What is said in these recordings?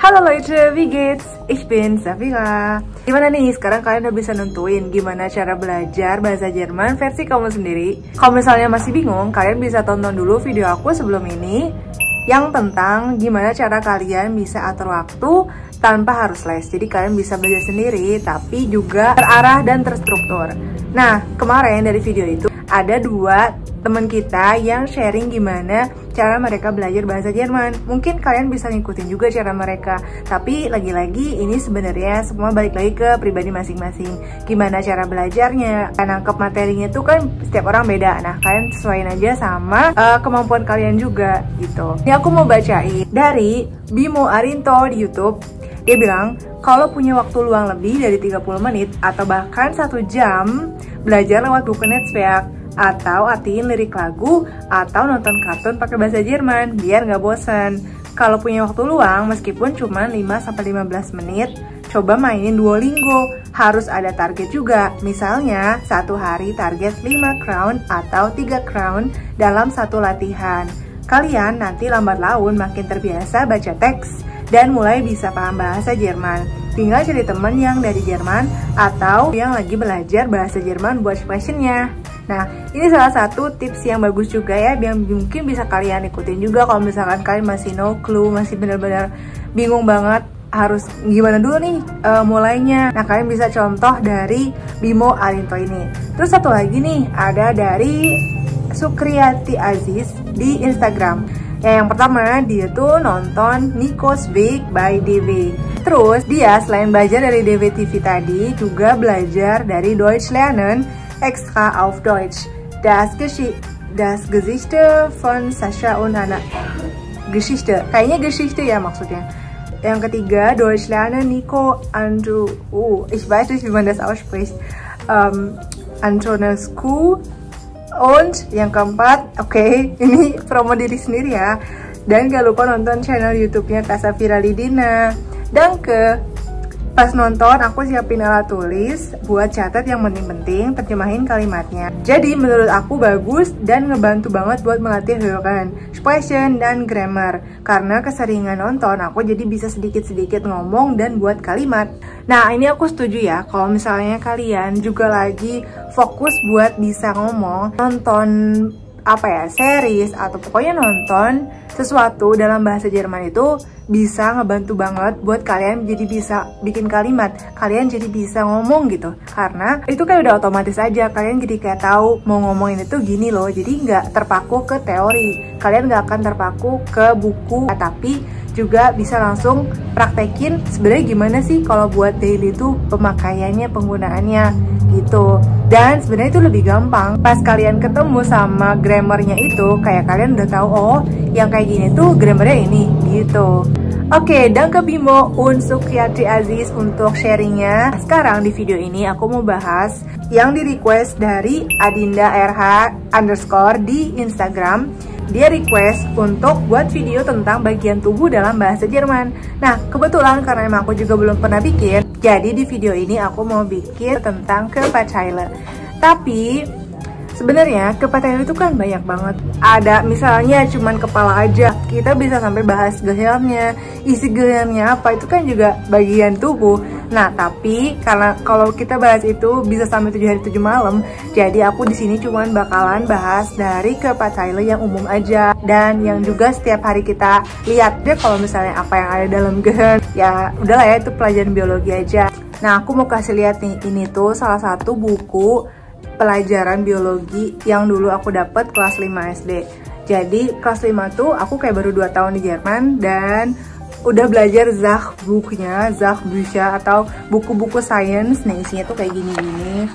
Halo Leute, wie geht's? Ich bin Safira. Gimana nih, sekarang kalian udah bisa nentuin gimana cara belajar bahasa Jerman versi kamu sendiri? Kalau misalnya masih bingung, kalian bisa tonton dulu video aku sebelum ini yang tentang gimana cara kalian bisa atur waktu tanpa harus les. Jadi kalian bisa belajar sendiri, tapi juga terarah dan terstruktur. Nah, kemarin dari video itu ada dua teman kita yang sharing gimana cara mereka belajar bahasa Jerman. Mungkin kalian bisa ngikutin juga cara mereka, tapi lagi-lagi ini sebenarnya semua balik lagi ke pribadi masing-masing. Gimana cara belajarnya, nangkep materinya itu kan setiap orang beda. Nah, kalian sesuaiin aja sama kemampuan kalian juga gitu. Ini aku mau bacain dari Bimo Arinto di YouTube. Dia bilang, kalau punya waktu luang lebih dari 30 menit atau bahkan 1 jam, belajar lewat buku Netzwerk atau artiin lirik lagu atau nonton kartun pakai bahasa Jerman biar nggak bosan. Kalau punya waktu luang meskipun cuma 5-15 menit, coba mainin Duolingo. Harus ada target juga. Misalnya satu hari target 5 crown atau 3 crown dalam satu latihan. Kalian nanti lambat laun makin terbiasa baca teks dan mulai bisa paham bahasa Jerman. Tinggal cari temen yang dari Jerman atau yang lagi belajar bahasa Jerman buat questionnya. Nah, ini salah satu tips yang bagus juga ya, yang mungkin bisa kalian ikutin juga kalau misalkan kalian masih no clue, masih benar-benar bingung banget harus gimana dulu nih mulainya. Nah, kalian bisa contoh dari Bimo Arinto ini. Terus satu lagi nih, ada dari Sukriyati Aziz di Instagram. Ya, yang pertama dia tuh nonton Nico's Week by DW. Terus dia selain belajar dari DW TV tadi, juga belajar dari Deutsch Lernen Extra auf Deutsch. Das Geschichte von Sascha und Anna. Geschichte, kayaknya Geschichte ya maksudnya. Yang ketiga, Deutsch Lernen Nico Andrew. Ich weiß nicht, wie man das ausspricht. Antonescu. Und yang keempat, oke, ini promo diri sendiri ya. Dan gak lupa nonton channel YouTube-nya Kak Safira Lidina. Dan pas nonton aku siapin alat tulis buat catat yang penting-penting, terjemahin kalimatnya. Jadi menurut aku bagus dan ngebantu banget buat melatih Hören, Sprechen, dan Grammar. Karena keseringan nonton aku jadi bisa sedikit-sedikit ngomong dan buat kalimat. Nah, ini aku setuju ya, kalau misalnya kalian juga lagi fokus buat bisa ngomong, nonton series atau pokoknya nonton sesuatu dalam bahasa Jerman itu bisa ngebantu banget buat kalian jadi bisa bikin kalimat, kalian jadi bisa ngomong gitu. Karena itu kayak udah otomatis aja, kalian jadi kayak tahu mau ngomongin itu gini loh, jadi nggak terpaku ke teori, kalian nggak akan terpaku ke buku, tapi juga bisa langsung praktekin sebenarnya gimana sih kalau buat daily itu pemakaiannya, penggunaannya gitu. Dan sebenarnya itu lebih gampang pas kalian ketemu sama grammarnya itu, kayak kalian udah tahu oh yang kayak gini tuh grammarnya ini gitu. Oke, danke Bimo und Sukriyati Aziz untuk sharingnya. Sekarang di video ini aku mau bahas yang di request dari Adinda RH _ di Instagram. Dia request untuk buat video tentang bagian tubuh dalam bahasa Jerman. Nah, kebetulan karena emang aku juga belum pernah bikin, jadi di video ini aku mau bikin tentang Körperteile. Tapi sebenarnya Körperteile itu kan banyak banget. Ada misalnya cuman kepala aja, kita bisa sampai bahas Gehirnnya, isi Gehirnnya apa, itu kan juga bagian tubuh. Nah, tapi karena kalau kita bahas itu bisa sampai 7 hari 7 malam, jadi aku di sini cuman bakalan bahas dari Körperteile yang umum aja dan yang juga setiap hari kita lihat deh. Kalau misalnya apa yang ada dalam Gehirn, ya udahlah ya, itu pelajaran biologi aja. Nah, aku mau kasih lihat nih, ini tuh salah satu buku pelajaran biologi yang dulu aku dapet kelas 5 SD. Jadi kelas 5 tuh aku kayak baru 2 tahun di Jerman dan udah belajar Sachbücher atau buku-buku sains. Nah, isinya tuh kayak gini-gini.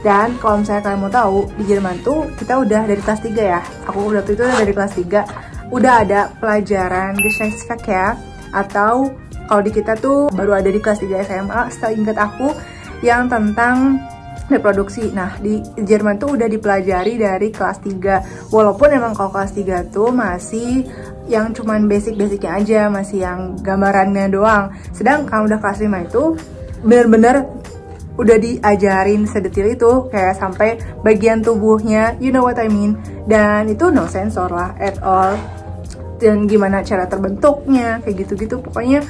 Dan kalau misalnya kalian mau tahu, di Jerman tuh kita udah dari kelas 3 ya. Aku udah tuh udah dari kelas 3 udah ada pelajaran Geschlechtsverkehr, atau kalau di kita tuh baru ada di kelas 3 SMA setelah ingat aku, yang tentang reproduksi. Nah, di Jerman tuh udah dipelajari dari kelas 3. Walaupun emang kalau kelas 3 tuh masih yang cuman basic-basicnya aja, masih yang gambarannya doang. Sedangkan udah kelas 5 itu bener-bener udah diajarin sedetil itu, kayak sampai bagian tubuhnya, you know what I mean. Dan itu no sensor lah at all. dan gimana cara terbentuknya, kayak gitu-gitu. Pokoknya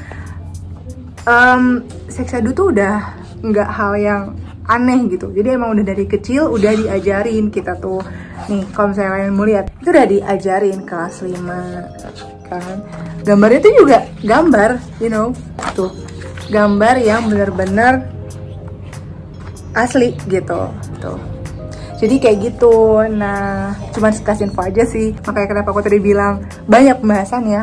seksadu tuh udah nggak hal yang aneh gitu. Jadi emang udah dari kecil udah diajarin kita tuh. Nih kalau misalnya kalian mau lihat, itu udah diajarin kelas 5 kan. Gambarnya tuh juga gambar, you know, tuh gambar yang bener-bener asli gitu tuh. Jadi kayak gitu. Nah, cuman kasih info aja sih. Makanya kenapa aku tadi bilang banyak pembahasan ya.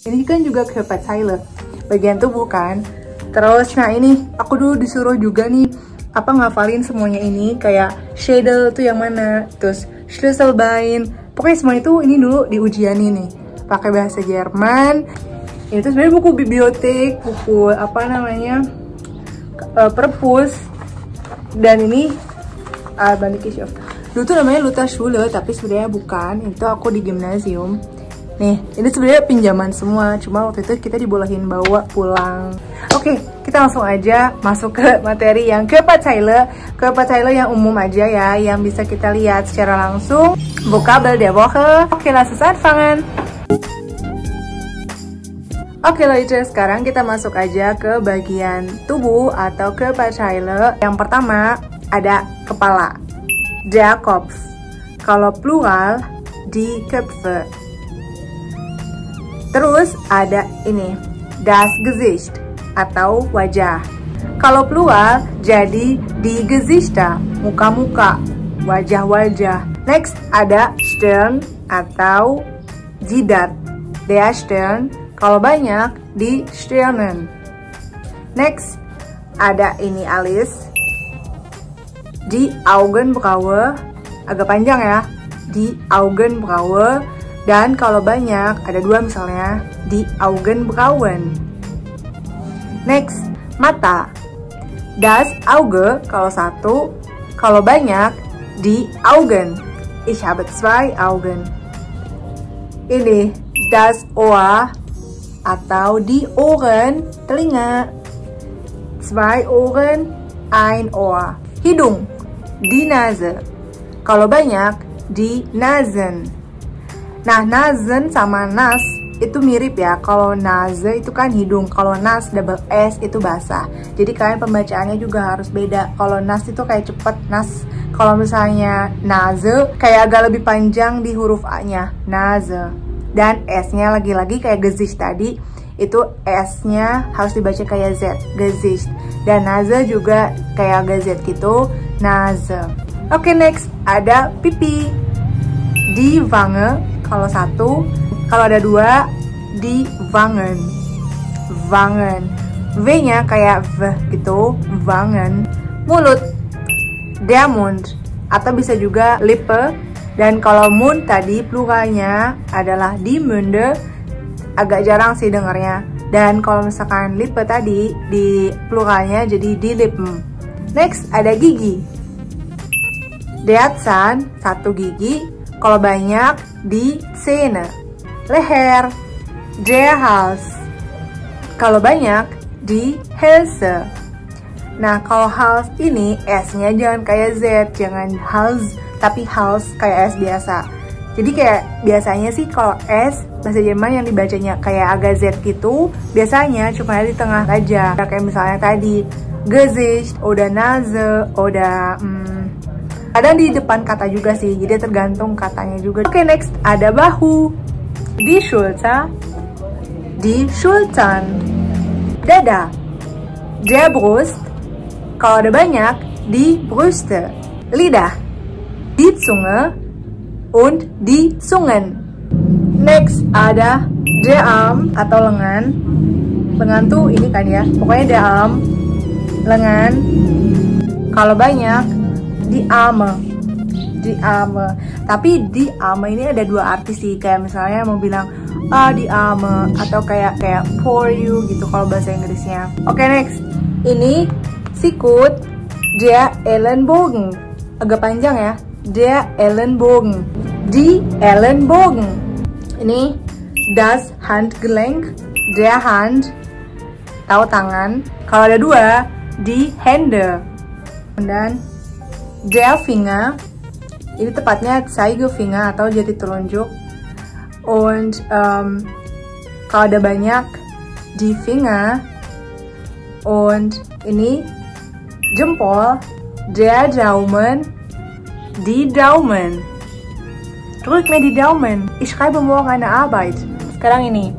Ini kan juga körperteile, bagian tubuh kan. Terus, nah ini aku dulu disuruh juga nih apa ngafalin semuanya ini, kayak Schädel tuh yang mana, terus Schlüsselbein. Pokoknya semua itu ini dulu diujianin nih pakai bahasa Jerman. Ini tuh sebenarnya buku bibliotek, buku apa namanya, perpus. Dan ini dulu tuh namanya Lutherschule, tapi sebenarnya bukan. Itu aku di gimnasium. Nih, ini sebenarnya pinjaman semua, cuma waktu itu kita dibolehin bawa pulang. Oke, kita langsung aja masuk ke materi yang Körperteile yang umum aja ya, yang bisa kita lihat secara langsung. Vokabel der Woche. Oke, langsung anfangen. Oke Leute, sekarang kita masuk aja ke bagian tubuh atau Körperteile. Yang pertama ada kepala, der Kopf. Kalau plural, die Köpfe. Terus ada ini, das Gesicht atau wajah. Kalau plural jadi die Gesichter, muka-muka, wajah-wajah. Next ada Stirn atau jidat, der Stirn. Kalau banyak di Stirnen. Next ada ini alis, die Augenbraue, agak panjang ya, die Augenbraue. Dan kalau banyak ada dua misalnya, die Augenbrauen. Next, mata, das Auge kalau satu, kalau banyak die Augen. Ich habe 2 Augen. Ini das Ohr atau die Ohren, telinga. 2 Ohren, 1 Ohr. Hidung, die Nase. Kalau banyak die Nasen. Nah, Nasen sama Nas itu mirip ya. Kalau Nase itu kan hidung, kalau Nas double S itu basah. Jadi kalian pembacaannya juga harus beda. Kalau Nas itu kayak cepet, Nas. Kalau misalnya Nase kayak agak lebih panjang di huruf A-nya, Nase. Dan S-nya lagi-lagi kayak Gesicht tadi, itu S-nya harus dibaca kayak Z, Gesicht. Dan Nase juga kayak Gesicht gitu, Nase. Oke, next ada pipi, die Wange. Kalau satu, kalau ada dua, di Wangen. Wangen. V-nya kayak V gitu, Wangen. Mulut, der Mund. Atau bisa juga Lippe. Dan kalau Mund tadi pluralnya adalah die Munde. Agak jarang sih dengarnya. Dan kalau misalkan Lippe tadi, di pluralnya jadi die Lippen. Next, ada gigi. Der Zahn, satu gigi. Kalau banyak di Zähne. Leher, der Hals. Kalau banyak di Hälse. Nah, kalau Hals ini S-nya jangan kayak Z, jangan Hals, tapi Hals kayak S biasa. Jadi kayak biasanya sih kalau S bahasa Jerman yang dibacanya kayak agak Z gitu, biasanya cuma di tengah aja. Kayak misalnya tadi Gesicht, oder Nase, oder kadang di depan kata juga sih, jadi tergantung katanya juga. Oke, next ada bahu, die Schulter, die Schultern. Dada, der Brust. Kalau ada banyak, die Brüste. Lidah, die Zunge und die Zungen. Next ada der Arm atau lengan. Lengan tuh ini kan ya, pokoknya der Arm, lengan. Kalau banyak die Arme, die Arme. Tapi die Arme ini ada dua arti sih, kayak misalnya mau bilang die Arme atau kayak for you gitu kalau bahasa Inggrisnya. Oke, next. Ini sikut, der Ellenbogen. Agak panjang ya, der Ellenbogen. Die Ellenbogen. Ini das Handgelenk, der Hand. Tahu tangan. Kalau ada dua, die Hände. Dan der Finger, ini tepatnya Zeigefinger atau jari telunjuk. Und kalau ada banyak, die Finger. Und ini jempol, der Daumen, die Daumen. Drück mir die Daumen. Ich schreibe morgen eine Arbeit. Sekarang ini.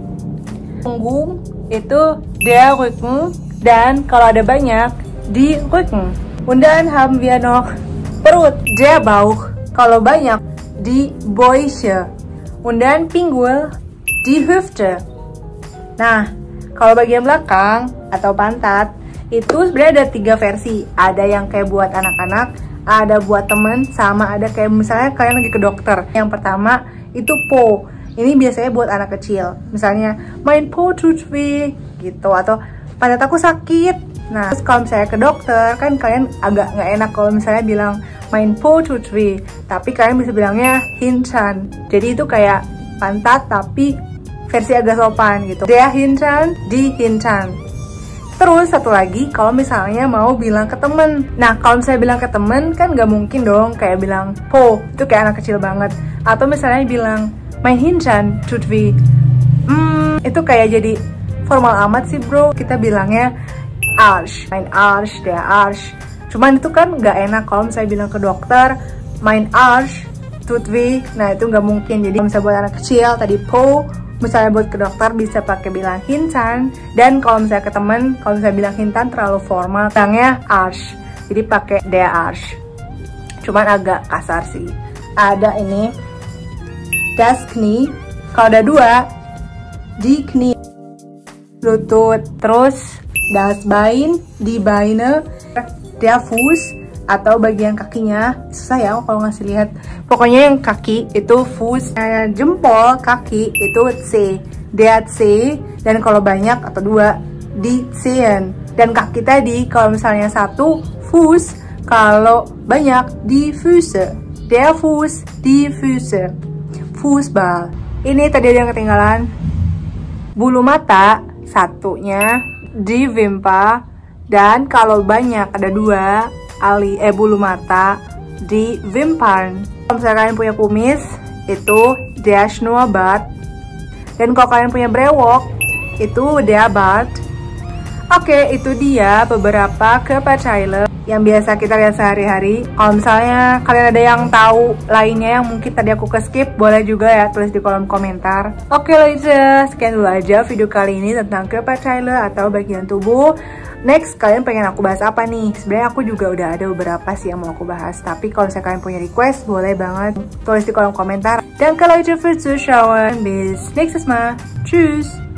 Punggung itu der Rücken. Dan kalau ada banyak, die Rücken. Und dann haben wir noch perut, der Bauch. Kalau banyak, die Bäuche. Und dann pinggul, die Hüfte. Nah, kalau bagian belakang atau pantat, itu sebenarnya ada 3 versi. Ada yang kayak buat anak-anak, ada buat temen, sama ada kayak misalnya kalian lagi ke dokter. Yang pertama itu po. Ini biasanya buat anak kecil. Misalnya, mein Po tut weh gitu, atau pantat aku sakit. Nah, terus kalau misalnya ke dokter, kan kalian agak nggak enak kalau misalnya bilang mein Po tut weh, tapi kalian bisa bilangnya Hintern. Jadi itu kayak pantat tapi versi agak sopan gitu. Der Hintern, die Hintern. Terus satu lagi, kalau misalnya mau bilang ke temen. Nah, kalau misalnya bilang ke temen, kan nggak mungkin dong kayak bilang po, itu kayak anak kecil banget. Atau misalnya bilang mein Hintern tut weh. Itu kayak jadi formal amat sih bro. Kita bilangnya Arsch, mein Arsch, der Arsch. Cuman itu kan nggak enak kalau misalnya bilang ke dokter mein Arsch tut weh. Nah, itu nggak mungkin. Jadi kalau misalnya buat anak kecil tadi po, misalnya buat ke dokter bisa pakai bilang Hintern. Dan kalau misalnya ke temen, kalau misalnya bilang Hintern terlalu formal, bilangnya Arsch. Jadi pakai der Arsch. Cuman agak kasar sih. Ada ini das Knie. Kalau ada 2, die Knie, lutut. Terus das Bein, die Beine, der Fuß, atau bagian kakinya. Susah ya kalau ngasih lihat. Pokoknya yang kaki itu Fuß, jempol kaki itu C, der C. Dan kalau banyak atau 2, die Zehen. Dan kaki tadi kalau misalnya 1, Fuß. Kalau banyak, die Füße, der Fuß, die Füße. Fußball. Ini tadi ada yang ketinggalan. Bulu mata satunya di Wimper. Dan kalau banyak ada 2 bulu mata di Wimpern. Kalau misalnya kalian punya kumis itu der Schnurrbart. Dan kalau kalian punya brewok itu der Bart. Oke, itu dia beberapa Körperteile yang biasa kita lihat sehari-hari. Kalau misalnya kalian ada yang tahu lainnya yang mungkin tadi aku ke-skip, boleh juga ya tulis di kolom komentar. Oke Leute, sekian dulu aja video kali ini tentang Körperteile atau bagian tubuh. Next, kalian pengen aku bahas apa nih? Sebenarnya aku juga udah ada beberapa sih yang mau aku bahas. Tapi kalau misalnya kalian punya request, boleh banget tulis di kolom komentar. Dan kalau itu fürs Zuschauen, bis nächstes Mal. Tschüss!